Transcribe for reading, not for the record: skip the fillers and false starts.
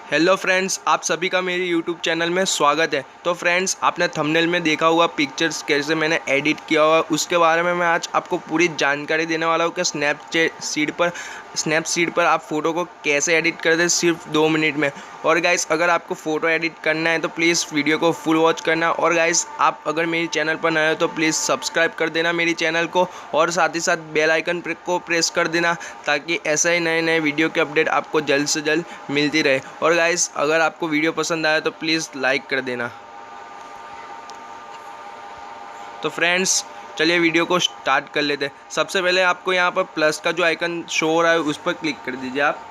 Hello friends, आप सभी का मेरे यूट्यूब चैनल में स्वागत है। तो फ्रेंड्स, आपने थंबनेल में देखा हुआ पिक्चर्स कैसे मैंने एडिट किया हुआ, उसके बारे में मैं आज आपको पूरी जानकारी देने वाला हूँ कि स्नैपसीड पर आप फ़ोटो को कैसे एडिट कर दें सिर्फ 2 मिनट में। और गाइस, अगर आपको फ़ोटो एडिट करना है तो प्लीज़ वीडियो को फुल वॉच करना। और गाइस, आप अगर मेरी चैनल पर नए हो तो प्लीज़ सब्सक्राइब कर देना मेरी चैनल को, और साथ ही साथ बेल आइकन को प्रेस कर देना, ताकि ऐसे ही नए नए वीडियो के अपडेट आपको जल्द से जल्द मिलती रहे। और गाइस, अगर आपको वीडियो पसंद आया तो प्लीज़ लाइक कर देना। तो फ्रेंड्स, चलिए वीडियो को स्टार्ट कर लेते हैं। सबसे पहले आपको यहाँ पर प्लस का जो आइकन शो हो रहा है उस पर क्लिक कर दीजिए आप।